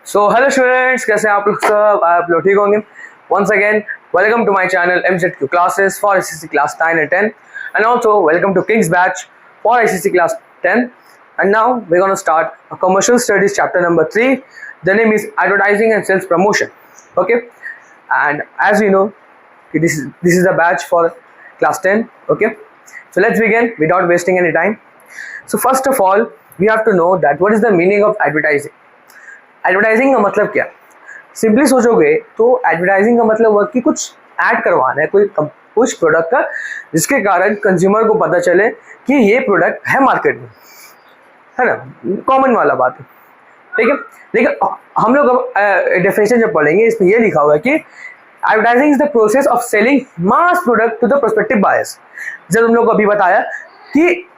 So hello students, कैसे हैं आप लोग सब? आप लोग ठीक होंगे? Once again welcome to my channel MZQ classes for ICC class 9 and 10 and also welcome to King's batch for ICC class 10. And now we're going to start a commercial studies chapter number 3. The name is advertising and sales promotion. Okay, and as you know, this is the batch for class 10. Okay, so let's begin without wasting any time. So first of all, we have to know that what is the meaning of advertising. Advertising का मतलब क्या? Simply सोचोगे तो advertising का मतलब हुआ कि कुछ ऐड करवाना है कुछ प्रोडक्ट का, जिसके कारण कंज्यूमर को पता चले कि ये प्रोडक्ट है मार्केट में, है ना? कॉमन वाला बात है, ठीक है। लेकिन हम लोग डेफिनेशन जब पढ़ेंगे इसमें ये लिखा हुआ है कि advertising is the process of selling mass product to the prospective buyers. जब हम लोग को अभी बताया कि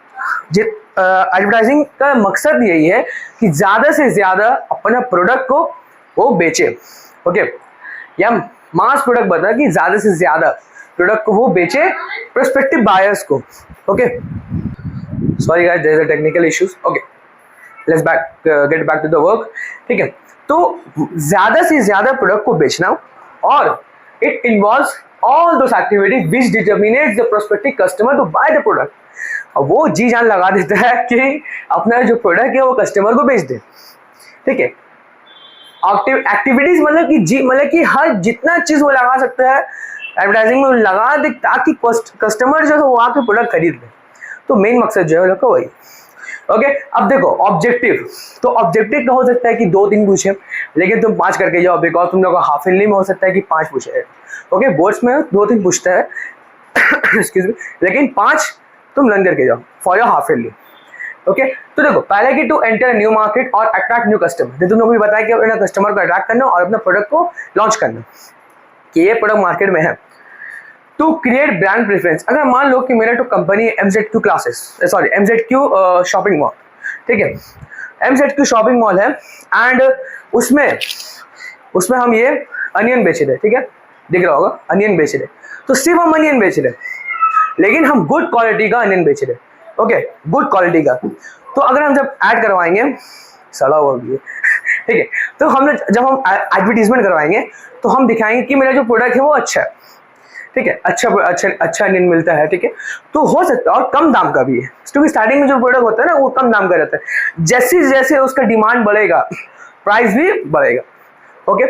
एडवर्टाइजिंग का मकसद यही है कि ज़्यादा से ज़्यादा अपना प्रोडक्ट को वो बेचे। ओके, या मास प्रोडक्ट बता कि ज़्यादा से ज़्यादा प्रोडक्ट को वो बेचे प्रोस्पेक्टिव बायर्स को। Okay, sorry guys, there is a technical issues. Okay, let's get back to the work. ठीक है, तो ज़्यादा से ज़्यादा प्रोडक्ट को बेचना और it involves all those activities which determinates the prospective customer to buy the product. अब वो जी जान लगा देता है कि अपना जो प्रोडक्ट है वो कस्टमर को बेच दे। ठीक है, एक्टिविटीज मतलब कि हर जितना चीज वो लगा सकता है एडवर्टाइजिंग में लगा दे ताकि कस्टमर जो है वो आके प्रोडक्ट खरीद ले। तो मेन मकसद जो है उसका वही। ओके, अब देखो ऑब्जेक्टिव, तो ऑब्जेक्टिव का हो सकता है कि 2-3 पूछे, लेकिन तुम 5 करके जाओ, बिकॉज तुम लोग का हाफ ईयरली में हो सकता है कि 5 पूछे। ओके, बोर्ड्स में 2-3 पूछता है एक्सक्यूज मी, लेकिन 5 तुम लर्न करके जाओ for your half yearly. Okay, तो देखो पहले कि टू एंटर न्यू मार्केट और अट्रैक्ट न्यू कस्टमर, तुम लोग भी बताया कि अपना कस्टमर को अट्रैक्ट करना और अपना प्रोडक्ट को लॉन्च करना कि ये प्रोडक्ट मार्केट में है। टू क्रिएट ब्रांड प्रेफरेंस, अगर मान लो कि मेरा तो company MZQ classes, sorry MZQ shopping mall, ठीक है, MZQ शॉपिंग मॉल है एंड उसमें हम ये अनियन बेच रहे, ठीक है, दिख रहा होगा अनियन बेच रहे, तो सिर्फ हम अनियन बेच रहे, लेकिन हम गुड क्वालिटी का अनियन बेच रहे। ओके, गुड क्वालिटी का। तो अगर हम जब ऐड करवाएंगे, सड़ा हुआ भी है, ठीक है, तो हम जब हम एडवर्टीजमेंट करवाएंगे तो हम दिखाएंगे कि मेरा जो प्रोडक्ट है वो अच्छा है, ठीक है, अच्छा अनियन मिलता है, ठीक है, तो हो सकता है और कम दाम का भी है, क्योंकि स्टार्टिंग में जो प्रोडक्ट होता है ना वो कम दाम का रहता है, जैसे जैसे उसका डिमांड बढ़ेगा प्राइस भी बढ़ेगा। Okay,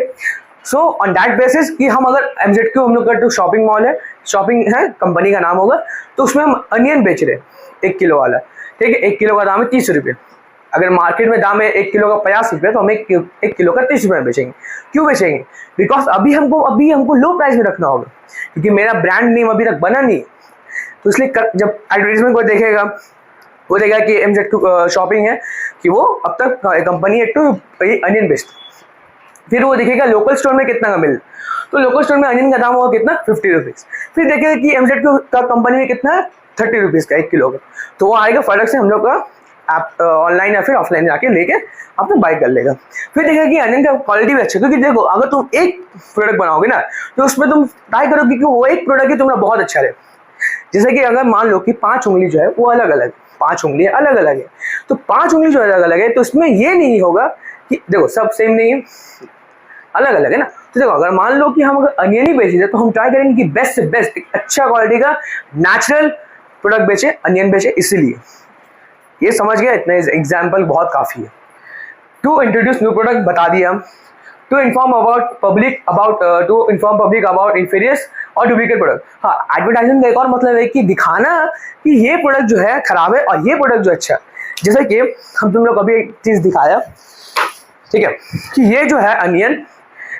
so on that basis कि हम अगर MZQ हम लोग का जो शॉपिंग मॉल है, शॉपिंग है कंपनी का नाम होगा, तो उसमें हम अनियन बेच रहे हैं 1 किलो वाला, ठीक है, 1 किलो का दाम है 30 रुपये। अगर मार्केट में दाम है 1 किलो का 50 रुपये, तो हम 1 किलो का 30 रुपये में बेचेंगे। क्यों बेचेंगे? बिकॉज अभी हमको लो प्राइस में रखना होगा, क्योंकि मेरा ब्रांड नेम अभी तक बना नहीं, तो इसलिए जब एडवर्टीजमेंट को देखेगा वो देखेगा कि MZQ शॉपिंग है कि वो अब तक कंपनी है टू अनियन बेचती, फिर वो देखेगा लोकल स्टोर में कितना का मिल, तो लोकल स्टोर में अनियन का दाम होगा कितना, 50 रुपीज़। फिर देखेगा कि MZQ का कंपनी में कितना है, 30 रुपीज़ का 1 किलो का, तो वो आएगा फर्क से हम लोग का आप ऑनलाइन या फिर ऑफलाइन जाके लेके अपना बाई कर लेगा। फिर देखेगा कि अनियन का क्वालिटी भी अच्छा, क्योंकि देखो अगर तुम एक प्रोडक्ट बनाओगे ना तो उसमें तुम ट्राई करोगे कि वो एक प्रोडक्ट ही तुम्हारा बहुत अच्छा रहे। जैसे कि अगर मान लो कि 5 उंगली जो है वो अलग अलग, 5 उंगली अलग अलग है, तो 5 उंगली जो अलग अलग है तो उसमें ये नहीं होगा कि देखो सब सेम नहीं है, अलग अलग है ना। तो देखो अगर मान लो कि हम अगर अनियन ही बेचे तो हम ट्राई करेंगे कि बेस्ट से बेस्ट अच्छा क्वालिटी का नेचुरल प्रोडक्ट बेचे, अनियन बेचे, इसीलिए ये समझ गया, इतना एग्जाम्पल बहुत काफ़ी है। टू इंट्रोड्यूस न्यू प्रोडक्ट बता दिया, टू इन्फॉर्म पब्लिक अबाउट इंफीरियस और डुप्लीकेट प्रोडक्ट। हाँ, एडवर्टाइजिंग का एक और मतलब है कि दिखाना कि ये प्रोडक्ट जो है खराब है और ये प्रोडक्ट जो अच्छा है। जैसे कि हम तुम लोग अभी एक चीज़ दिखाया, ठीक है, कि ये जो है अनियन,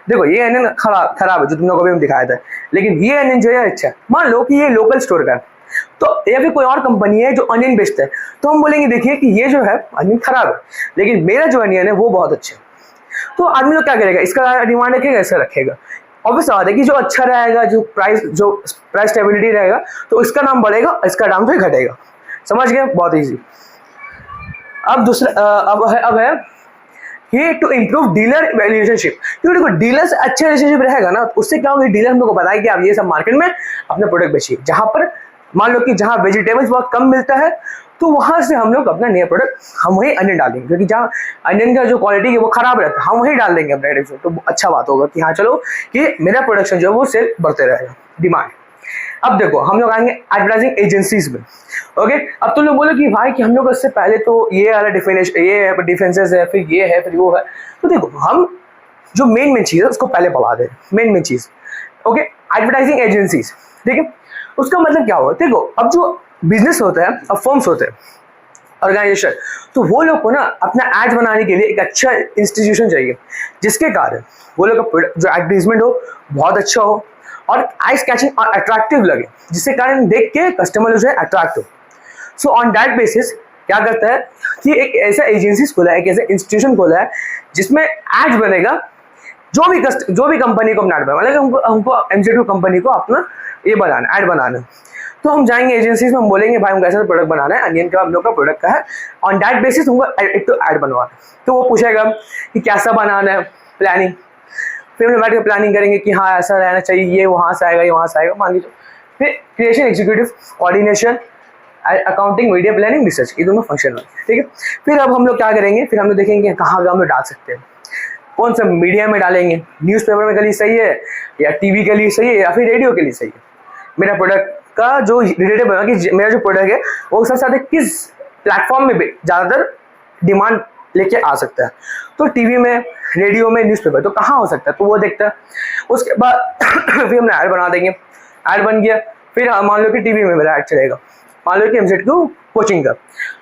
देखो ये अनियन खराब है जो तुम लोग अभी हम दिखाया था, लेकिन ये अनियन जो है अच्छा है। मान लो कि ये लोकल स्टोर का है, तो या फिर कोई और कंपनी है जो अनियन बेचता है, तो हम बोलेंगे देखिए कि ये जो है अनियन खराब है, लेकिन मेरा जो अनियन है वो बहुत अच्छा है। तो आदमी लोग क्या करेगा, इसका डिमांड रखेगा, इसका रखेगा। ऑब्वियस बात है कि जो अच्छा रहेगा, जो प्राइस स्टेबिलिटी रहेगा, तो इसका नाम बढ़ेगा, इसका दाम तो घटेगा। समझ गए? बहुत ईजी। अब दूसरा अब है ये टू इम्प्रूव डीलर रिलेशनशिप, क्योंकि देखो डीलर से अच्छा रिलेशनशिप रहेगा ना, उससे क्या होगा, डीलर हम लोग को बताया कि आप ये सब मार्केट में अपने प्रोडक्ट बेचिए। जहाँ पर मान लो कि जहाँ वेजिटेबल्स बहुत कम मिलता है, तो वहाँ से हम लोग अपना नया प्रोडक्ट हम वही अनियन डालेंगे, क्योंकि जहाँ अनियन का जो क्वालिटी है वो खराब रहता है, हम वही डाल देंगे अपने एडिशन। तो अच्छा बात होगा कि हाँ चलो कि मेरा प्रोडक्शन जो है वो सेल बढ़ते रहेगा, डिमांड। अब देखो हम लोग आएंगे एडवर्टाइजिंग एजेंसीज में। ओके, अब तुम लोग बोलो कि भाई कि हम लोग इससे पहले तो ये वाला डिफिनेशन, ये डिफरेंसेस है, फिर ये है, फिर वो है। तो देखो हम जो मेन चीज़ है उसको पहले पढ़ा दें, मेन चीज़। ओके, एडवर्टाइजिंग एजेंसीज, ठीक है, उसका मतलब क्या हुआ? देखो अब जो बिजनेस होता है, अब फर्म्स होते हैं, ऑर्गेनाइजेशन, तो वो लोग को ना अपना एड बनाने के लिए एक अच्छा इंस्टीट्यूशन चाहिए, जिसके कारण वो लोग का जो एडवर्टीजमेंट हो बहुत अच्छा हो और आइस कैचिंग और अट्रैक्टिव लगे, जिसके कारण देख के कस्टमर जो है अट्रैक्ट हो। सो ऑन दैट बेसिस क्या करता है कि एक ऐसा एजेंसीज खोला है, एक ऐसा इंस्टीट्यूशन खोला है जिसमें एड बनेगा, जो भी कंपनी को अपना ऐड बनाना, मतलब हमको MC2 कंपनी को अपना ये बनाना, ऐड बनाना। तो हम जाएंगे एजेंसीज में, हम बोलेंगे भाई हमको ऐसा प्रोडक्ट बनाना है, अनियन का हम लोग का प्रोडक्ट का है, ऑन दैट बेसिस हमको एक तो ऐड बनवाना है। तो वो पूछेगा कि कैसा बनाना है, प्लानिंग, फिर हम बैठ के प्लानिंग करेंगे कि हाँ ऐसा रहना चाहिए, ये वहाँ से आएगा, ये वहाँ से आएगा, मान लीजिए। फिर creation, executive, coordination, accounting, media planning, research, ये दोनों फंक्शन है, ठीक है। फिर अब हम लोग क्या करेंगे, फिर हम लोग देखेंगे कहाँ हम लोग डाल सकते हैं, कौन सा मीडिया में डालेंगे, न्यूज़पेपर में के लिए सही है या टीवी के लिए सही है या फिर रेडियो के लिए सही है। मेरा प्रोडक्ट का जो रिलेटेड बना कि मेरा जो प्रोडक्ट है वो सबसे ज़्यादा किस प्लेटफॉर्म में ज़्यादातर डिमांड लेके आ सकता है। तो टीवी में, रेडियो में, न्यूज़पेपर, तो कहाँ हो सकता है, तो वो देखता है। उसके बाद फिर हमने ऐड बना देंगे, ऐड बन गया, फिर मान लो कि टीवी में मेरा ऐड चलेगा, मान लो कि MC2 कोचिंग का,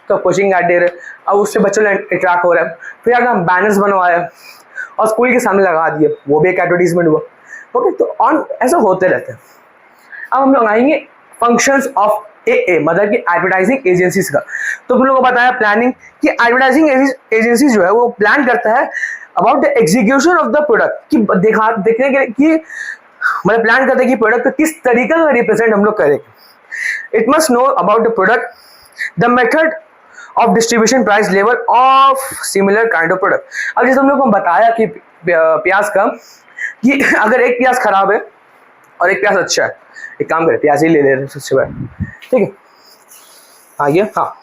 तो कोचिंग ऐड दे रहे, अब उससे बच्चों अट्रैक्ट हो रहा है। फिर अगर हम बैनर्स बनवाए और स्कूल के सामने लगा दिए, वो भी एक एडवर्टीजमेंट हुआ। ओके, तो ऑन ऐसा होते रहते हैं। अब हम लोग आएंगे फंक्शंस ऑफ AA, मतलब कि एडवर्टाइजिंग एजेंसीज का। तो तुम लोगों को बताया प्लानिंग कि एडवर्टाइजिंग एजेंसी जो है वो प्लान करता है about the execution of the product, कि देखने के लिए कि मतलब प्लान करता है कि प्रोडक्ट को किस तरीके का रिप्रेजेंट हम लोग करेंगे। It must know about the product, the method of distribution, price level of similar kind of product. अब जैसे हम लोग को बताया कि प्याज का, कि अगर एक प्याज खराब है और एक प्याज अच्छा है, एक काम करें प्याज ही ले रहे हैं सबसे बार, ठीक है, आ गया। हाँ,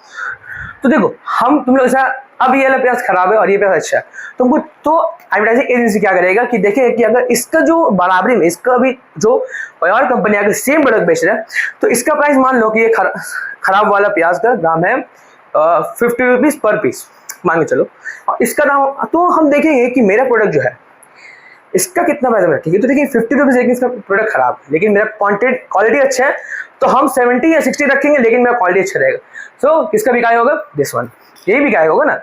तो देखो हम तुम लोग ऐसा, अब ये वाला प्याज खराब है और ये प्याज अच्छा है, तुमको तो एडवर्टाइजिंग एजेंसी क्या करेगा कि देखे कि अगर इसका जो बराबरी में इसका भी जो कोई और कंपनी अगर सेम प्रोडक्ट बेच रहा है, तो इसका प्राइस मान लो कि ये खराब वाला प्याज का दाम है 50 रुपीज़ पर पीस, मान के चलो, और इसका दाम, तो हम देखेंगे कि मेरा प्रोडक्ट जो है इसका कितना पैसा में रखेंगे। तो देखिए 50 रुपीज़, लेकिन इसका प्रोडक्ट खराब है, लेकिन मेरा क्वालिटी अच्छा है, तो हम 70 या 60 रखेंगे, लेकिन मेरा क्वालिटी अच्छा रहेगा। सो किसका बिकाई होगा, दिस वन, यही बिकाई होगा ना।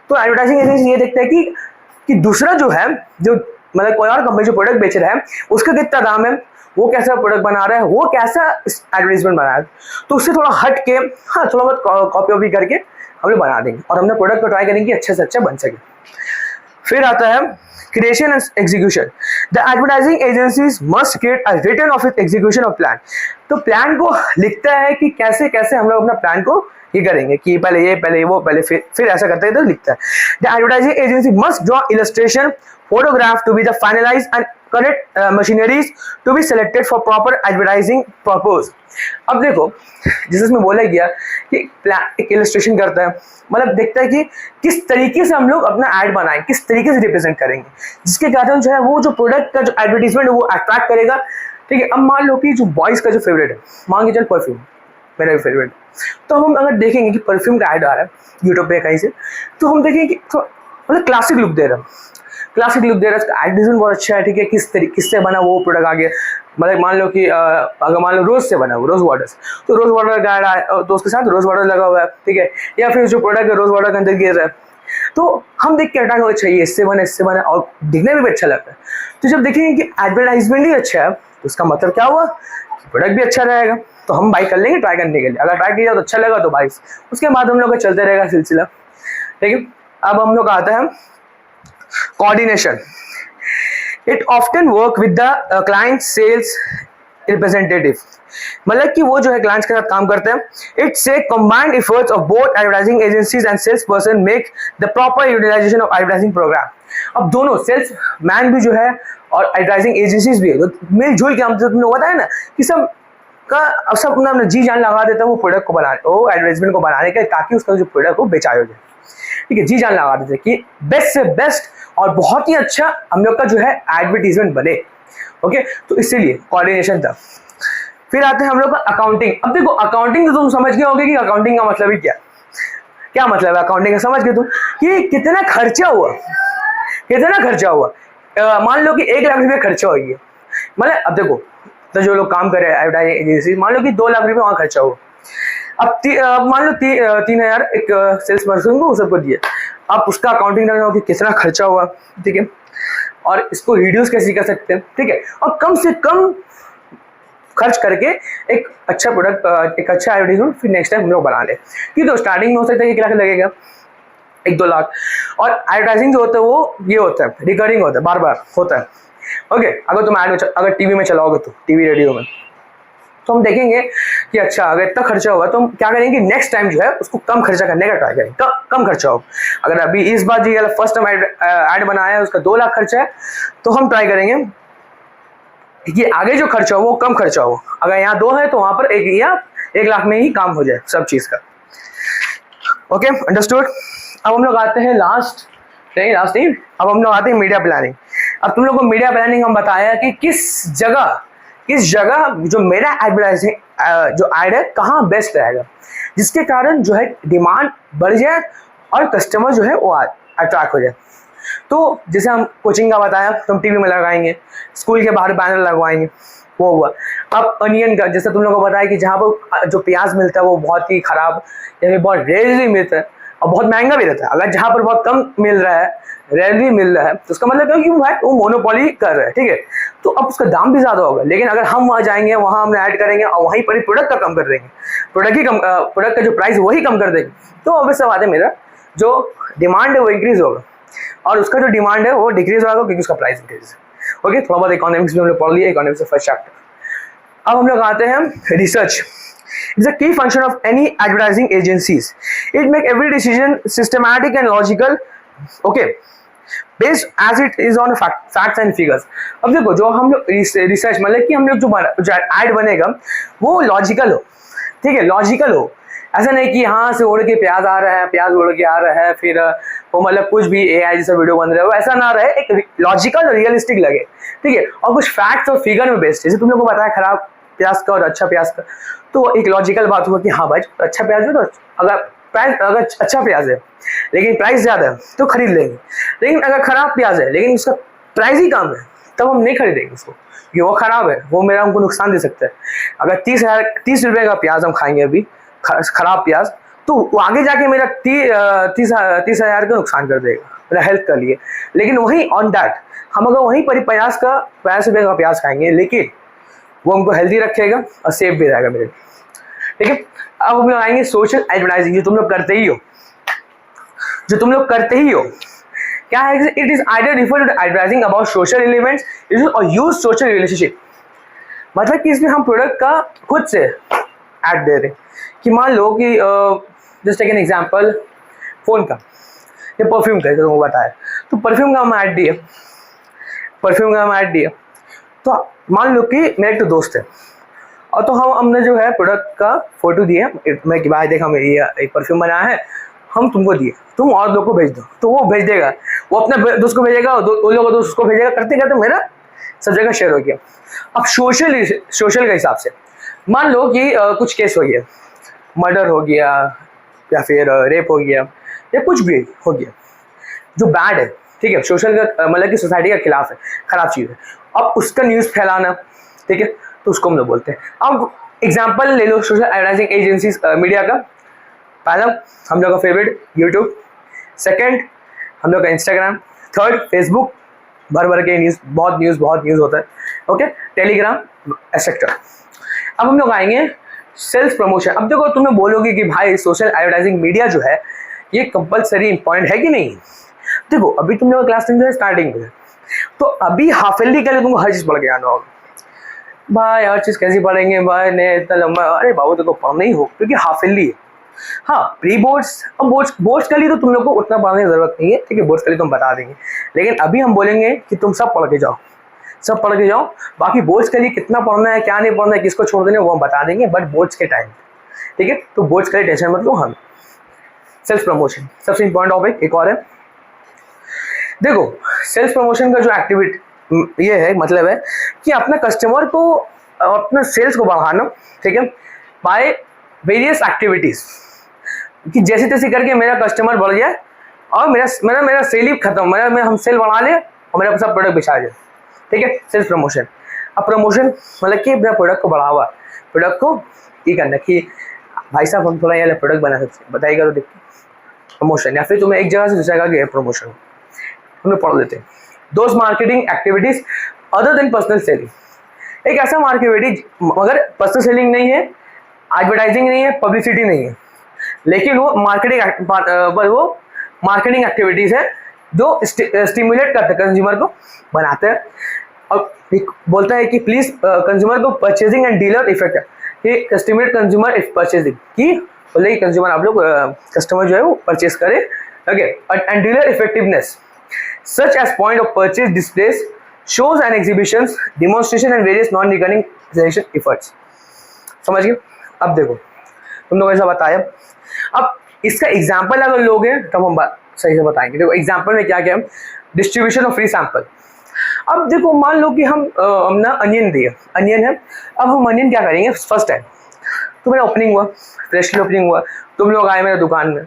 तो एडवर्टाइजिंग एजेंसी ये देखता है कि दूसरा जो है, जो मतलब कोई और कंपनी जो प्रोडक्ट बेच रहा है उसका कितना दाम है, वो कैसा प्रोडक्ट बना रहा है, वो कैसा एडवर्टाइजमेंट बना रहा है, तो उससे थोड़ा हट के, हाँ थोड़ा बहुत कॉपी वॉपी करके हम लोग बना देंगे और हमने प्रोडक्ट को ट्राई करेंगे कि अच्छे से अच्छा बन सके। फिर आता है creation and execution. The advertising agencies must create a written of its execution of plan. तो प्लान को लिखता है कि कैसे कैसे हम लोग अपना प्लान को ये करेंगे, कि पहले ये, पहले वो, पहले फिर ऐसा करते हैं, तो लिखता है। The advertising agency must draw illustration, photograph to be the finalized and correct machineries to be selected for proper advertising purpose. अब देखो जिस इसमें बोला गया कि एक इलस्ट्रेशन करता है, मतलब देखता है कि किस तरीके से हम लोग अपना ऐड बनाएं, किस तरीके से रिप्रेजेंट करेंगे, जिसके कारण जो है वो जो प्रोडक्ट का जो एडवर्टीजमेंट है वो अट्रैक्ट करेगा। ठीक है, अब मान लो कि जो बॉयज़ का जो फेवरेट है, मान के चल परफ्यूम, मेरा भी फेवरेट, तो हम अगर देखेंगे कि परफ्यूम का ऐड आ रहा है यूट्यूब पे कहीं से, तो हम देखेंगे कि मतलब क्लासिक लुक दे रहा है, क्लासिक लुक दे रहा है, उसका एडवर्टीजमेंट बहुत अच्छा है। ठीक है, किससे बना वो प्रोडक्ट आ गया, मतलब मान लो कि अगर मान लो रोज़ से बना वो रोज़ वाटर, तो रोज़ वाटर का ऐड आया तो उसके साथ रोज़ वाटर लगा हुआ है। ठीक है, या फिर जो प्रोडक्ट है रोज़ वाटर के अंदर गिर रहा है, तो हम देख के अटैक होगा, अच्छा ये इससे बना और दिखने में भी अच्छा लगता है। तो जब देखेंगे कि एडवर्टाइजमेंट ही अच्छा है, तो उसका मतलब क्या हुआ, प्रोडक्ट भी अच्छा रहेगा, तो हम बाई कर लेंगे ट्राई करने के लिए। अगर ट्राई किया तो अच्छा लगा तो बाई, उसके बाद हम लोग का चलते रहेगा सिलसिला। ठीक है, अब हम लोग का आता है coordination. It often work with the client sales representative, मतलब कि वो जो है क्लाइंट्स के साथ काम करते हैं। It's a combined efforts of both advertising agencies and sales person make the proper utilization of advertising program. अब दोनों सेल्स मैन भी जो है और एडवर्टाइजिंग एजेंसीज भी है, तो मिलजुल के हम तुम लोग बताए ना कि सब का अब सब अपना अपना जी जान लगा देता है वो प्रोडक्ट को बनाने, वो एडवर्टाइजमेंट को बनाने का, ताकि उसका जो प्रोडक्ट हो बेचा हो जाए। ठीक है, जी जान लगा देते हैं कि बेस्ट से बेस्ट और बहुत ही अच्छा हम लोग का जो है एडवर्टीजमेंट बने। ओके, तो इसीलिए कोऑर्डिनेशन था। फिर आते हैं हम लोग का अकाउंटिंग। अब देखो अकाउंटिंग तो तुम समझ गए होगे कि अकाउंटिंग का मतलब ही क्या मतलब है अकाउंटिंग का, समझ गए तुम कि कितना खर्चा हुआ, कितना खर्चा हुआ। मान लो कि 1 लाख रुपये खर्चा हो गया, मतलब अब देखो तो जो लोग काम कर रहे हैं एडवर्टाइजिंग एजेंसी, मान लो कि 2 लाख रुपये वहाँ खर्चा हुआ। अब मान लो 3,000 एक सेल्स पर्सन को सबको दिए, आप उसका अकाउंटिंग करना हो कि कितना खर्चा हुआ। ठीक है, और इसको रिड्यूस कैसे कर सकते हैं। ठीक है, और कम से कम खर्च करके एक अच्छा प्रोडक्ट, एक अच्छा एडवर्टाइजमेंट फिर नेक्स्ट टाइम हम लोग बना ले। क्योंकि तो स्टार्टिंग में हो सकता है 1 लाख लगेगा, 1-2 लाख। और एडवर्टाइजिंग जो होता है वो ये होता है रिकरिंग होता है, बार बार होता है। ओके, अगर तुम अगर टीवी में चलाओगे तो टीवी रेडियो में, तो हम देखेंगे कि अच्छा अगर इतना खर्चा हुआ तो हम क्या करेंगे, नेक्स्ट टाइम जो है उसको कम खर्चा करने का ट्राई करेंगे, कम खर्चा हो। अगर अभी इस बार जो फर्स्ट टाइम ऐड बनाया है उसका 2 लाख खर्चा है, तो हम ट्राई करेंगे कि आगे जो खर्चा हो वो कम खर्चा हो। अगर यहाँ 2 है तो वहां पर 1 लाख में ही काम हो जाए सब चीज का। Okay, understood. अब हम लोग आते हैं लास्ट नहीं, अब हम लोग आते हैं मीडिया प्लानिंग। अब तुम लोग को मीडिया प्लानिंग हम बताया कि किस जगह जो मेरा एडवर्टाइजिंग जो ऐड है कहाँ बेस्ट रहेगा, जिसके कारण जो है डिमांड बढ़ जाए और कस्टमर जो है वो अट्रैक्ट हो जाए। तो जैसे हम कोचिंग का बताया तो हम टीवी में लगाएंगे, स्कूल के बाहर बैनर लगवाएंगे, वो हुआ। अब अनियन का जैसे तुम लोगों को बताया कि जहाँ पर जो प्याज मिलता है वो बहुत ही खराब या फिर बहुत रेयरली मिलता है और बहुत महंगा भी रहता है। अगर जहाँ पर बहुत कम मिल रहा है, रेयरली मिल रहा है, तो उसका मतलब है कि वो मोनोपोली कर रहा है। ठीक है, तो अब उसका दाम भी ज़्यादा होगा। लेकिन अगर हम वहाँ जाएंगे, वहाँ हमने ऐड करेंगे और वहीं पर ही प्रोडक्ट का कम कर देंगे, प्रोडक्ट का जो प्राइस वही कम कर देंगे, तो ऑब्वियस बात है मेरा जो डिमांड है वो इंक्रीज होगा और उसका जो डिमांड है वो डिक्रीज होगा क्योंकि उसका प्राइस इंक्रीज है। ओके, थोड़ा बहुत इकोनॉमिक्स में हम लोग पढ़ लिया, इकोनॉमिक्स का फर्स्ट चैप्टर। अब हम लोग आते हैं research. It's a key function of any advertising agencies. It make every decision systematic and logical. Okay, based as it is on facts and figures. अब देखो जो हम लोग रिसर्च मतलब कि हम लोग जो ऐड बनेगा वो लॉजिकल हो। ठीक है, लॉजिकल हो, ऐसा नहीं कि यहाँ से उड़ के प्याज आ रहा है, प्याज उड़ के आ रहा है, फिर वो मतलब कुछ भी AI जैसा वीडियो बन रहा है, वो ऐसा ना रहे, एक लॉजिकल और रियलिस्टिक लगे। ठीक है, और कुछ फैक्ट्स और फिगर में बेस्ड, जैसे तुम लोग को बताया खराब प्याज का और अच्छा प्याज का, तो एक लॉजिकल बात हुआ कि हाँ भाई अच्छा प्याज है तो अगर अच्छा प्याज है लेकिन प्राइस ज़्यादा है तो खरीद लेंगे, लेकिन अगर खराब प्याज है लेकिन उसका प्राइस ही कम है तब हम नहीं खरीदेंगे उसको, क्योंकि वो खराब है, वो मेरा हमको नुकसान दे सकता है। अगर 30 रुपये का प्याज हम खाएंगे अभी खराब प्याज, तो वो आगे जाके मेरा 30,000 का नुकसान कर देगा मेरा हेल्थ के लिए। लेकिन वहीं ऑन दैट हम अगर वहीं पर 50 रुपये का प्याज खाएंगे लेकिन वो हमको हेल्दी रखेगा और सेफ भी रहेगा मेरे लिए। ठीक है, अब हम लोग आएंगे सोशल एडवर्टाइजिंग, जो तुम लोग करते ही हो। क्या है, it is either refer to advertising about social elements और यूज सोशल रिलेशनशिप। मतलब कि इसमें हम प्रोडक्ट का खुद से ऐड दे रहे हैं कि मान लो कि just take an example phone का या परफ्यूम का, तुमको बताया तो परफ्यूम का हम ऐड दिए, तो मान लो कि मेरा एक तो दोस्त है और तो हमने जो है प्रोडक्ट का फोटो दिए, मैं कि भाई देख हम ये एक परफ्यूम बनाया है, हम तुमको दिए, तुम और लोग को भेज दो, तो वो भेज देगा, वो अपने दोस्त को भेजेगा, वो लोग दोस्त को भेजेगा, करते करते मेरा सब जगह शेयर हो गया। अब सोशल के हिसाब से मान लो कि कुछ केस हो गया, मर्डर हो गया या फिर रेप हो गया या कुछ भी हो गया जो बैड है। ठीक है, सोशल का मतलब कि सोसाइटी के खिलाफ है, खराब चीज़ है, अब उसका न्यूज़ फैलाना। ठीक है, तो उसको हम लोग बोलते हैं। अब एग्जांपल ले लो सोशल एडवर्टाइजिंग एजेंसीज मीडिया का। पहला हम लोग का फेवरेट यूट्यूब, सेकंड हम लोग का इंस्टाग्राम, थर्ड फेसबुक, भर के बहुत न्यूज़ होता है। Okay, Telegram etcetera. अब हम लोग आएंगे सेल्स प्रमोशन। अब देखो तुम्हें बोलोगे कि भाई सोशल एडवर्टाइजिंग मीडिया जो है ये कंपलसरी इंपॉर्टेंट है कि नहीं। देखो अभी तुम लोग क्लास 10 स्टार्टिंग में, तो अभी हाफ ईयरली के लिए तुमको हर चीज़ पढ़ के आना होगा। भाई हर चीज़ कैसी पढ़ेंगे भाई, ने इतना लंबा, अरे बाबू तो पढ़ना ही हो क्योंकि हाफ ईयरली है। हाँ, प्री बोर्ड्स और बोर्ड्स के लिए तो तुम लोग को उतना पढ़ने की जरूरत नहीं है। ठीक है, बोर्ड्स के लिए तुम बता देंगे, लेकिन अभी हम बोलेंगे कि तुम सब पढ़ के जाओ, सब पढ़ के जाओ। बाकी बोर्ड्स के लिए कितना पढ़ना है, क्या नहीं पढ़ना है, किसको छोड़ देना है वो हम बता देंगे, बट बोर्ड्स के टाइम, ठीक है। तो बोर्ड्स के लिए टेंशन मत लो। हम सेल्फ प्रमोशन सबसे इंपॉर्टेंट टॉपिक एक और है। देखो सेल्फ प्रमोशन का जो एक्टिविटी ये है, मतलब है कि अपना कस्टमर को, अपना सेल्स को बढ़ाना, ठीक है, बाय वेरियस एक्टिविटीज, कि जैसे तैसे करके मेरा कस्टमर बढ़ जाए और मेरा सेल ही खत्म, हम सेल बढ़ा ले और मेरा सब प्रोडक्ट बिछा जाए, ठीक है। Sales promotion. अब प्रमोशन मतलब कि मेरा प्रोडक्ट को बढ़ावा, प्रोडक्ट को ये करना कि भाई साहब हम थोड़ा ये प्रोडक्ट बना सकते हैं, बताइएगा तो देखिए प्रमोशन। या फिर तुम्हें एक जगह से दूसरी जगह गया प्रमोशन, हम लोग पढ़ लेते हैं। Those marketing activities other than personal selling, एक ऐसा मार्केटिंग मगर पर्सनल सेलिंग नहीं है, एडवर्टाइजिंग नहीं है, पब्लिसिटी नहीं है, लेकिन वो मार्केटिंग एक्टिविटीज है जो स्टिमुलेट करते हैं कंज्यूमर को, बनाते हैं और बोलता है कि प्लीज कंज्यूमर को परचेजिंग एंड डीलर इफेक्ट है कि स्टिमुलेट कंज्यूमर इफ परचेजिंग, कि बोले कि कंज्यूमर आप लोग कस्टमर जो है वो परचेज करे, okay. And dealer effectiveness such as point of purchase displays, shows and exhibitions, demonstration and various non-recurring efforts। समझ गए? अब देखो तुम लोग ऐसा बताया, अब इसका एग्जाम्पल अगर लोगे तब हम सही से बताएंगे। देखो एग्जाम्पल में क्या क्या, डिस्ट्रीब्यूशन ऑफ फ्री सैंपल। अब देखो मान लो कि हम ना अनियन दिए, अनियन है, अब हम अनियन क्या करेंगे, फर्स्ट टाइम तो मेरा ओपनिंग हुआ, फ्रेशली ओपनिंग हुआ, तुम लोग आए मेरे दुकान में,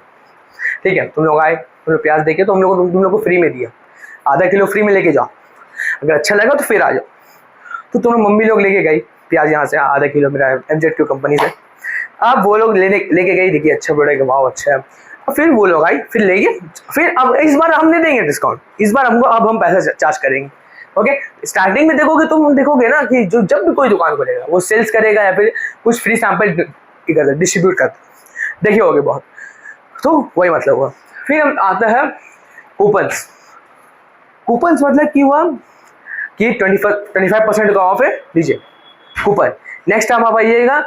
ठीक है, तुम लोग आए, तुम लोग प्याज देके तुम लोग को फ्री में दिया, आधा किलो फ्री में लेके जाओ, अगर अच्छा लगा तो फिर आ जाओ। तो तुम मम्मी लोग लेके गई प्याज यहाँ से आधा किलो, मेरा MZ2 कंपनी से, अब वो लोग लेके गई, देखिए अच्छा प्रोडक्ट है, वाह अच्छा है, और फिर वो लोग आई, फिर ले गए, फिर अब इस बार हम नहीं देंगे डिस्काउंट, इस बार हमको अब हम पैसा चार्ज करेंगे, ओके। स्टार्टिंग में देखोगे तुम देखोगे ना कि जो जब भी कोई दुकान खोलेगा वो सेल्स करेगा या फिर कुछ फ्री सैंपल करता डिस्ट्रीब्यूट करता, देखे होगे बहुत, तो वही मतलब हुआ। फिर हम आता है कूपन्स। कूपन्स मतलब कि हुआ कि 25% का ऑफ है, लीजिए कूपन। नेक्स्ट टाइम आप आइएगा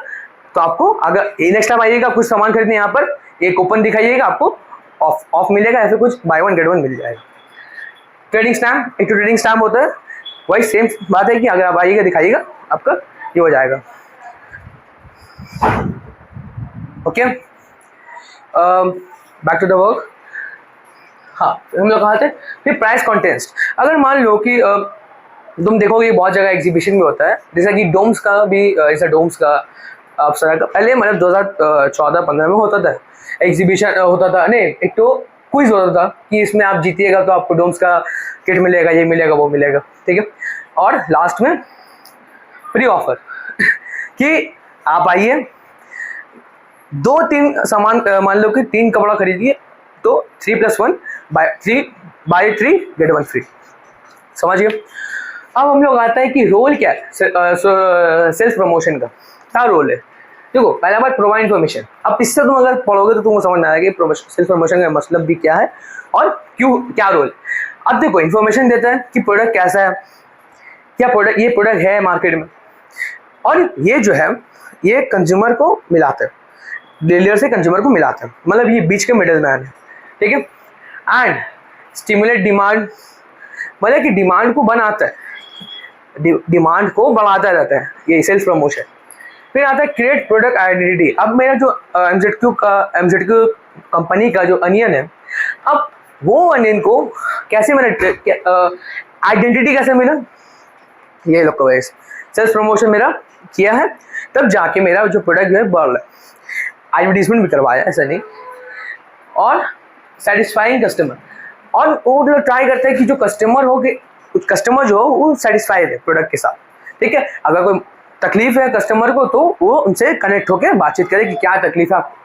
तो आपको, अगर नेक्स्ट टाइम आइएगा कुछ सामान खरीदने यहाँ पर, ये कूपन दिखाइएगा, आपको ऑफ मिलेगा या फिर कुछ बाय वन गेट वन मिल जाएगा। ट्रेडिंग स्टैम्प, एक तो ट्रेडिंग स्टैम्प होता है, वही सेम बात है कि अगर आप आइएगा दिखाइएगा आपका ये हो जाएगा, okay. Back to the work. हाँ हम लोग कहाँ थे, फिर प्राइस कॉन्टेस्ट। अगर मान लो कि तुम देखोगे बहुत जगह एग्जीबिशन भी होता है, जैसा कि डोम्स का भी, ऐसा डोम्स का अप्सरा का पहले मतलब 2014-15 में होता था एग्जीबिशन, होता था नहीं, एक तो क्विज होता था कि इसमें आप जीतिएगा तो आपको डोम्स का किट मिलेगा, ये मिलेगा वो मिलेगा, ठीक है। और लास्ट में फ्री ऑफर कि आप आइए, 2-3 सामान, मान लो कि 3 कपड़ा खरीदिए तो 3+1 बाय 3 गेट 1 फ्री, समझिए। अब हम लोग आता है कि रोल क्या है सेल्स प्रमोशन का, क्या रोल है। देखो पहला बात प्रोवाइड इन्फॉर्मेशन। अब इससे तुम अगर पढ़ोगे तो तुमको समझ में आएगा कि सेल्स प्रमोशन का मतलब भी क्या है और क्यों, क्या रोल। अब देखो इन्फॉर्मेशन देता है कि प्रोडक्ट कैसा है, क्या प्रोडक्ट, ये प्रोडक्ट है मार्केट में, और ये जो है ये कंज्यूमर को मिलाता है, डीलर से कंज्यूमर को मिलाता है, मतलब ये बीच के मिडिल मैन है, ठीक है। एंड स्टिमुलेट डिमांड, मतलब कि डिमांड को बनाता है, डिमांड को बढ़ाता रहता है, ये सेल्स प्रमोशन। फिर आता है क्रिएट प्रोडक्ट आइडेंटिटी। अब मेरा जो MZ2 कंपनी का जो अनियन है, अब वो अनियन को कैसे मेरा आइडेंटिटी कैसे मिला, ये लोग को सेल्स प्रमोशन मेरा किया है, तब जाके मेरा जो प्रोडक्ट जो है बढ़ रहा है, एडवर्टीजमेंट भी करवाया ऐसा नहीं, और सेटिस्फाइंग कस्टमर, और वो लोग ट्राई करते हैं कि जो कस्टमर हो, कि कस्टमर जो हो वो सेटिस्फाइड है प्रोडक्ट के साथ, ठीक है। अगर कोई तकलीफ है कस्टमर को तो वो उनसे कनेक्ट होकर बातचीत करे कि क्या तकलीफ है आपको।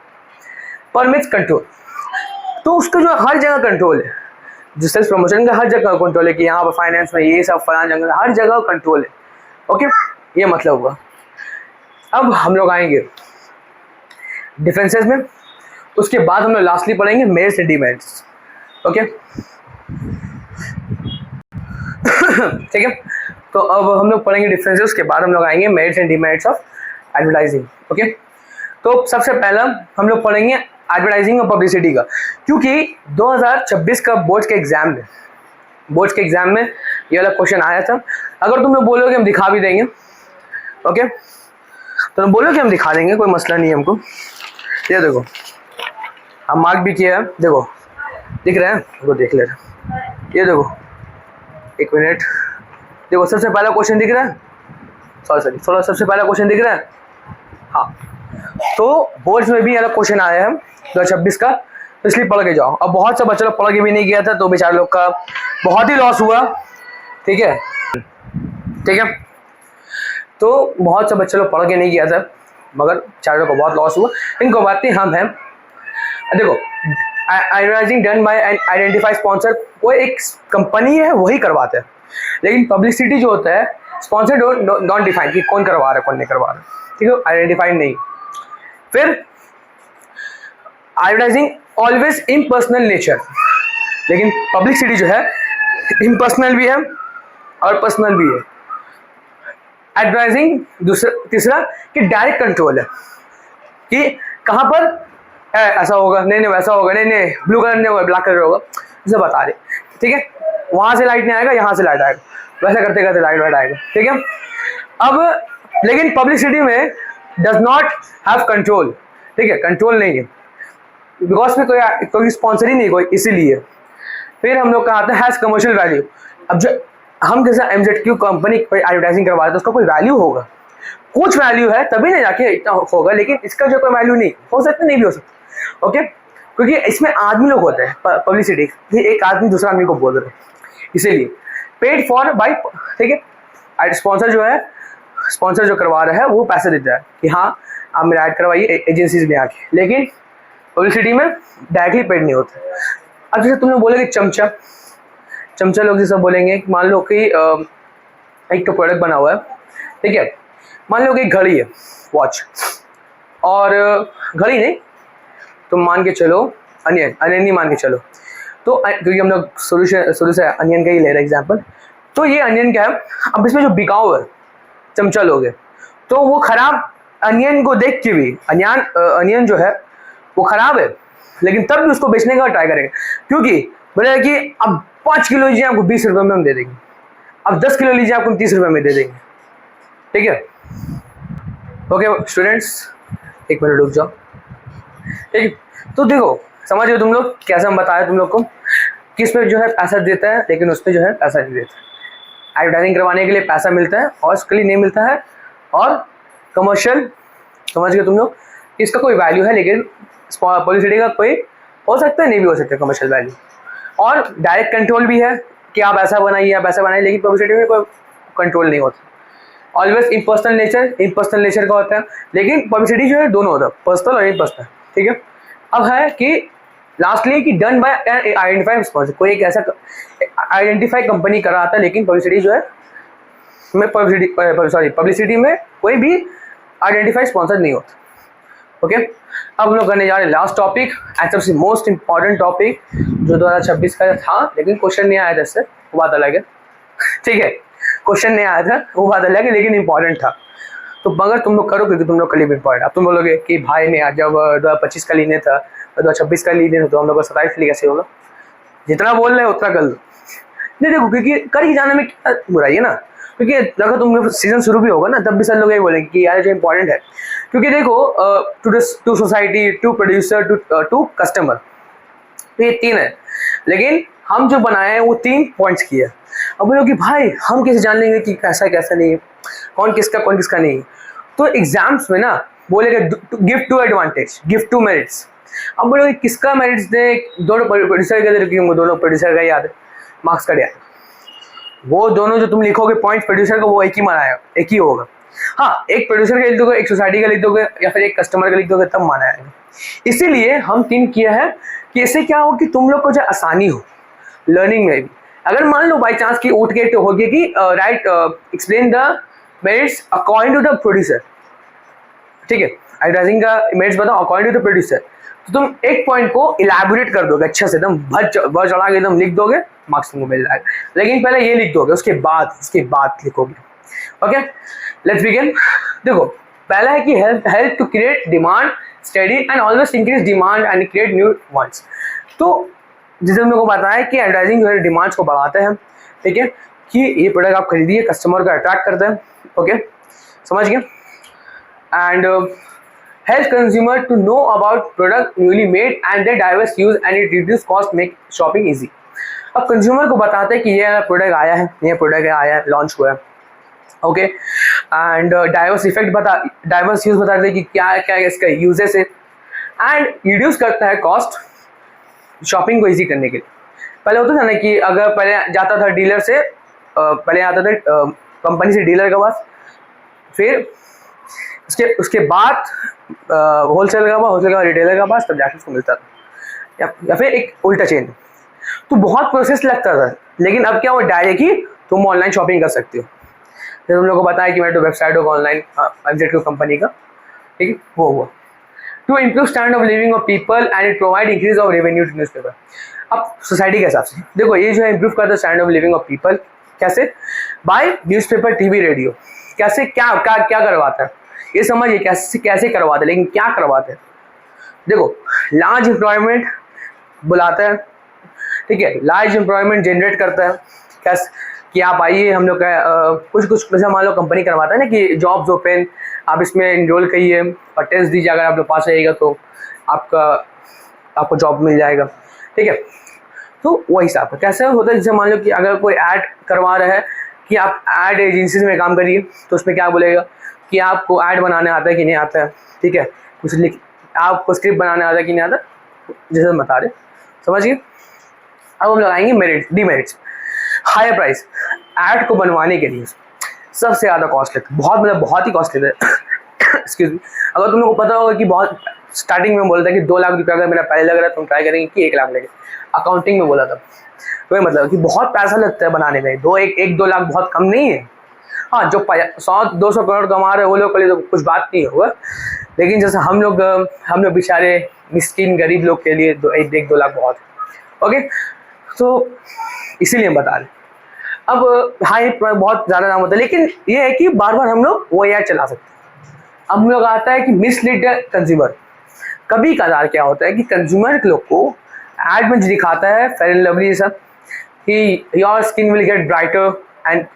परमिट्स कंट्रोल, तो उसका जो हर जगह कंट्रोल है, जो सेल्स प्रमोशन का हर जगह कंट्रोल है कि यहाँ पर फाइनेंस में ये सब फलान जगह हर जगह कंट्रोल है, ओके, ये मतलब हुआ। अब हम लोग आएंगे डिफरेंसेस में, उसके बाद हम लोग लास्टली पढ़ेंगे मेरिट्स एंड डिमेरिट्स, ओके ठीक है। तो अब हम लोग पढ़ेंगे डिफरेंसेस, उसके बाद हम लोग आएंगे merits and demerits of advertising, okay. तो सबसे पहला हम लोग पढ़ेंगे एडवर्टाइजिंग और पब्लिसिटी का, क्योंकि 2026 का बोर्ड्स के एग्जाम में ये वाला क्वेश्चन आया था। अगर तुम लोग बोलोगे हम दिखा भी देंगे, ओके, तो तुम बोलो कि हम दिखा देंगे, कोई मसला नहीं है हमको। ये देखो हम मार्क भी किया है, देखो दिख रहा है, वो देख ले रहे। ये देखो 1 मिनट, देखो सबसे पहला क्वेश्चन दिख रहा है, सॉरी सबसे पहला क्वेश्चन दिख रहा है। हाँ, तो बोर्ड्स में भी अलग क्वेश्चन आया है 2026 का, तो इसलिए पढ़ के जाओ। अब बहुत से बच्चे लोग पढ़ के भी नहीं गया था, तो बेचारे लोग का बहुत ही लॉस हुआ, ठीक है, ठीक है। तो बहुत से बच्चे लोग पढ़ के नहीं गया था, मगर बेचारे लोग को बहुत लॉस हुआ। इनको बात नहीं, हम हैं, देखो advertising done by an identified sponsor, वो एक कंपनी है वही करवाते हैं, लेकिन पब्लिसिटी जो होता है स्पॉन्सर डोंट डिफाइन कि कौन करवा रहा है कौन नहीं करवा रहा है, ठीक है, आइडेंटिफाइड नहीं। फिर एडवर्टाइजिंग ऑलवेज इम्पर्सनल नेचर, लेकिन पब्लिसिटी जो है इम्पर्सनल भी है और पर्सनल भी है। एडवर्टाइजिंग तीसरा कि डायरेक्ट कंट्रोल है, कि कहाँ पर ऐसा होगा, नहीं वैसा होगा, नहीं ब्लू कलर नहीं होगा ब्लैक कलर होगा, इसे बता रहे, ठीक है। वहाँ से लाइट नहीं आएगा, यहाँ से लाइट आएगा, वैसा करते करते लाइट वाइट आएगा, ठीक है। अब लेकिन पब्लिसिटी में डज नॉट हैव कंट्रोल, ठीक है, कंट्रोल नहीं है, बिकॉज में कोई स्पॉन्सर ही नहीं कोई, इसीलिए। फिर हम लोग का आता है हैज़ कमर्शियल वैल्यू। अब जो हम जैसा MZQ कंपनी कोई एडवर्टाइजिंग करवा रहे तो उसका कोई वैल्यू होगा, कुछ वैल्यू है तभी ना जाके इतना होगा, लेकिन इसका जो कोई वैल्यू नहीं हो सकता, नहीं भी हो सकता, ओके, क्योंकि इसमें आदमी लोग होते हैं, पब्लिसिटी एक आदमी दूसरा आदमी को बोल रहे हैं, इसीलिए पेड फॉर बाई, ठीक है। स्पॉन्सर जो करवा रहा है वो पैसे देता है कि हाँ आप मेरा ऐड करवाइए एजेंसीज में आके, लेकिन पब्लिसिटी में डायरेक्टली पेड नहीं होता। अब जैसे तुमने बोले कि चमचा लोग जैसा बोलेंगे, मान लो कि एक तो प्रोडक्ट बना हुआ है, ठीक है, मान लो कि एक घड़ी है, वॉच, और घड़ी नहीं तो मान के चलो अनियन नहीं मान के चलो, तो क्योंकि हम लोग शुरू से अनियन का ही ले रहे हैं एग्जाम्पल, तो ये अनियन क्या है, अब इसमें जो बिकाऊ है चमचा लोग है, तो वो खराब अनियन को देख के भी अनियन जो है वो खराब है, लेकिन तब भी उसको बेचने का ट्राई करेंगे, क्योंकि बोले कि अब 5 किलो लीजिए आपको 20 रुपये में हम दे देंगे, अब 10 किलो लीजिए आपको 30 रुपये में दे देंगे, ठीक है। ओके स्टूडेंट्स, 1 मिनट रुक जाओ, ठीक। तो देखो समझ गए तुम लोग, कैसे हम बताए तुम लोग को, किस पे जो है पैसा देता है लेकिन उस पर जो है पैसा नहीं देता। एडवर्टाइजिंग करवाने के लिए पैसा मिलता है और उसके लिए नहीं मिलता है, और कमर्शियल समझ गए तुम लोग, इसका कोई वैल्यू है लेकिन पब्लिसिटी का कोई हो सकता है, नहीं भी हो सकता कमर्शियल वैल्यू। और डायरेक्ट कंट्रोल भी है कि आप ऐसा बनाइए आप ऐसा बनाइए, लेकिन पब्लिसिटी में कोई कंट्रोल नहीं होता। ऑलवेज इम्पर्सनल नेचर का होता है, लेकिन पब्लिसिटी जो है दोनों होता है, पर्सनल और इम्पर्सनल, ठीक है। अब है कि लास्टली कि done by an identified sponsor, कोई एक ऐसा आइडेंटिफाई कंपनी कर रहा था, लेकिन पब्लिसिटी जो है पब्लिसिटी में कोई भी आइडेंटिफाइड स्पॉन्सर नहीं होता, ओके। अब हम लोग करने जा रहे हैं लास्ट टॉपिक, एंड सबसे मोस्ट इंपॉर्टेंट टॉपिक जो 2026 का था, लेकिन क्वेश्चन नहीं आया था इससे, वो बात अलग है, ठीक है, क्वेश्चन नहीं आया था वो बात अलग है, लेकिन इंपॉर्टेंट था। तो मगर तुम लोग करो क्योंकि तुम लोग के लिए भी इंपॉर्टेंट। अब तुम बोलोगे कि भाई ने जब 2025 का लेने था 2026 का लेने था तो हम लोग को 27 लिए कैसे होगा, जितना बोल रहे हैं उतना कर लो, नहीं देखो क्योंकि कर ही जाने में क्या बुराई है ना, क्योंकि अगर तुम सीजन शुरू भी होगा ना तब भी सब लोग यही बोलेंगे कि यार जो इंपॉर्टेंट है, क्योंकि देखो to society, to producer, to customer, तो ये 3 है, लेकिन हम जो बनाए हैं वो 3 पॉइंट्स किए। अब बोलो कि भाई हम कैसे जान लेंगे कि कैसा कैसा नहीं है, कौन किसका नहीं। तो एग्जाम्स में ना बोलेगा गिव 2 एडवांटेज, गिव 2 मेरिट्स। अब बोलोगे किसका मेरिट्स दे, दोनों प्रोड्यूसर का दे, दोनों प्रोड्यूसर का याद है, मार्क्स कट आया, वो दोनों जो तुम लिखोगे पॉइंट प्रोड्यूसर का वो एक ही माना है, एक ही होगा। हाँ, एक प्रोड्यूसर का लिख दोगे, एक सोसाइटी का लिख दोगे, या फिर एक कस्टमर का लिख दोगे, तब माना जाएगा। इसीलिए हम 3 किया है कि इससे क्या हो कि तुम लोग को जो आसानी हो लर्निंग में भी। अगर मान लो बाई चांस की उठ के हो गया कि right explain the merits according to the producer, ठीक है, एडवर्टाइजिंग का मेरिट्स बताओ अकॉर्डिंग टू द प्रोड्यूसर, तो तुम एक पॉइंट को इलैबोरेट कर दोगे अच्छे से, एकदम भर चढ़ा के एकदम लिख दोगे, मार्क्स तुमको मिल जाएगा। लेकिन पहले ये लिख दोगे, उसके बाद लिखोगे, ओके। Let's begin. देखो पहला है कि help to create demand study and always increase demand and create new wants. तो जैसे हम लोग को बताया कि एडवर्टाइजिंग जो है डिमांड्स को बढ़ाते हैं, ठीक है, कि ये प्रोडक्ट आप खरीदिए, कस्टमर को अट्रैक्ट करता है। ओके, समझ गए। And help consumer to know about product newly made and their diverse use and it reduce cost, make shopping easy। अब कंज्यूमर को बताते हैं कि ये प्रोडक्ट आया है, ये प्रोडक्ट आया है, लॉन्च हुआ है। ओके, एंड डाइवर्स यूज बताते हैं कि क्या क्या इसका यूजेस है, एंड रिड्यूस करता है कॉस्ट, शॉपिंग को इजी करने के लिए। पहले होता था ना कि अगर पहले जाता था डीलर से, पहले आता था कंपनी से डीलर के पास, फिर उसके बाद होलसेल का रिटेलर के पास, तब जाके उसको मिलता था, या फिर एक उल्टा चेन। तो बहुत प्रोसेस लगता था, लेकिन अब क्या, वो डायरेक्ट ही तुम ऑनलाइन शॉपिंग कर सकते हो। जैसे तुम लोग को बताया कि मेरे तो वेबसाइट होगा ऑनलाइन एमजेड कंपनी का, ठीक है, वो हुआ। To improve standard of living of people and it provide increase of revenue to newspaper. अब सोसाइटी के हिसाब से देखो, ये जो है इम्प्रूव करता है standard of living of people, कैसे? By newspaper, TV, radio. कैसे, क्या क्या क्या करवाता है ये समझिए, कैसे करवाते हैं, लेकिन क्या करवाते हैं। देखो, लार्ज एम्प्लॉयमेंट बुलाता है, ठीक है, लार्ज एम्प्लॉयमेंट जनरेट करता है। कैसे कि आप आइए, हम लोग का कुछ जैसे मान लो कंपनी करवाता है ना कि जॉब्स ओपन, आप इसमें इनरोल करिए और टेस्ट दीजिए, अगर आप लोग पास आइएगा तो आपको जॉब मिल जाएगा, ठीक है। तो वो हिसाब है। कैसे होता है, जैसे मान लो कि अगर कोई ऐड करवा रहा है कि आप ऐड एजेंसीज में काम करिए, तो उसमें क्या बोलेगा कि आपको ऐड बनाने आता है कि नहीं आता है, ठीक है, कुछ आपको स्क्रिप्ट बनाने आता है कि नहीं आता, जैसे हम बता रहे, समझिए। अब हम लगाएंगे merit, demerits. Higher price, ad को बनवाने के लिए सबसे ज़्यादा कॉस्ट लगता है, बहुत ही कॉस्ट लेता है। Excuse me. अगर तुम लोग को पता होगा कि बहुत स्टार्टिंग में बोला था कि 2 लाख रुपया अगर मेरा पहले लग रहा है, तुम ट्राई करेंगे कि 1 लाख लगे, अकाउंटिंग में बोला था। तो ये मतलब कि बहुत पैसा लगता है बनाने में, 1-2 लाख बहुत कम नहीं है। हाँ, जो 100-200 करोड़ कमा रहे हैं वो लोग के लिए तो कुछ बात नहीं होगा, लेकिन जैसे हम लोग बेचारे मिस्किन गरीब लोग के लिए 1-2 लाख बहुत है। ओके, तो इसीलिए हम बता रहे। अब हाई बहुत ज़्यादा दाम होता है, लेकिन ये है कि बार बार हम लोग वो ऐड चला सकते हैं। अब हम लोग आता है कि मिसलीड कंज्यूमर। कभी कदार क्या होता है कि कंज्यूमर के लोग को ऐड में दिखाता है फेयर एंड लवली सब कि your skin will get brighter and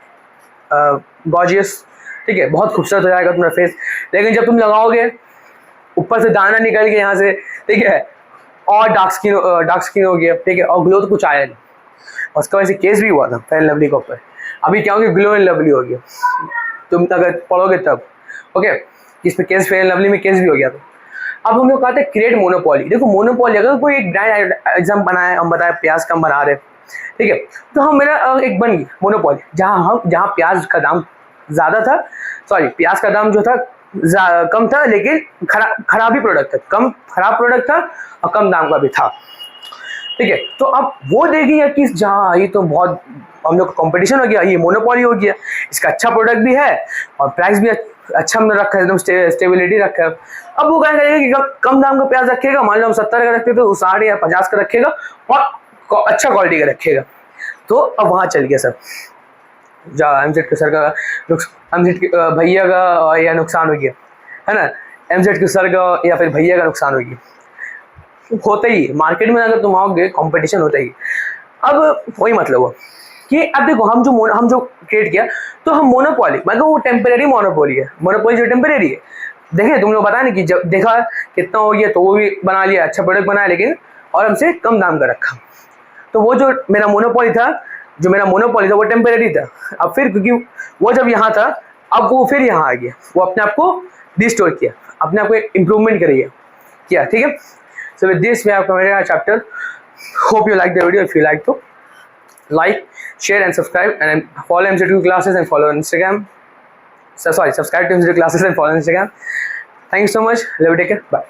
gorgeous, ठीक है, बहुत खूबसूरत हो जाएगा तुम्हारा फेस, लेकिन जब तुम लगाओगे ऊपर से दाना निकल के यहाँ से, ठीक है, और डार्क स्किन हो गया, ठीक है, और ग्लो तो कुछ आया नहीं। उसका वैसे केस भी हुआ था फेयर एंड लवली के ऊपर। अभी क्या हो गया, ग्लो एंड लवली हो गया, तुम अगर पढ़ोगे तब। ओके, इसमें केस फेयर एंड लवली में केस भी हो गया था। अब हम लोग कहते हैं क्रिएट मोनोपोली। देखो, मोनोपोली अगर कोई एक ब्रांड एग्जाम बनाए, हम बताए प्याज कम बना रहे, ठीक है, तो हम मेरा एक बन गई मोनोपोली, जहाँ प्याज का दाम ज़्यादा था, सॉरी प्याज का दाम जो था कम था, लेकिन खराब ही प्रोडक्ट था, खराब प्रोडक्ट था और कम दाम का भी था, ठीक है। तो अब वो देखी है कि जहाँ ये तो बहुत हम लोग का कॉम्पिटिशन हो गया, ये मोनोपोली हो गया, इसका अच्छा प्रोडक्ट भी है और प्राइस भी अच्छा हमने रखा है, एकदम स्टेबिलिटी रखा है। अब वो क्या करेगा कि कम दाम का प्याज रखेगा, मान लो हम 70 का रखते तो 60 या 50 का रखेगा और अच्छा क्वालिटी का रखेगा। तो अब वहाँ चल गया सब, जहाँ एमजेड के सर का एमजेड के भैया का या नुकसान हो गया, है ना, एमजेड के सर का या फिर भैया का नुकसान हो गया। होता ही मार्केट में अगर तुम आओगे, कंपटीशन होता ही। अब वही मतलब हो कि अब देखो, हम जो क्रिएट किया, तो हम मोनोपोली, मतलब वो टेम्परेरी मोनोपोली है, मोनोपोली जो टेम्परेरी है। देखें, तुम लोग पता नहीं कि जब देखा कितना हो गया तो वो भी बना लिया, अच्छा प्रोडक्ट बनाया, लेकिन और हमसे कम दाम का रखा। तो वो जो मेरा मोनोपोली था वो टेम्परेरी था। अब फिर क्योंकि वो जब यहाँ था, अब वो फिर यहाँ आ गया, वो अपने आप को रिस्टोर किया, अपने आप को इम्प्रूवमेंट किया, ठीक है। So with this we have completed our chapter. Hope you like the video. If you like to like, share and subscribe, and follow MCQ classes and follow on Instagram. So sorry, subscribe to MCQ classes and follow on Instagram. Thank you so much. Love you. Take care. Bye.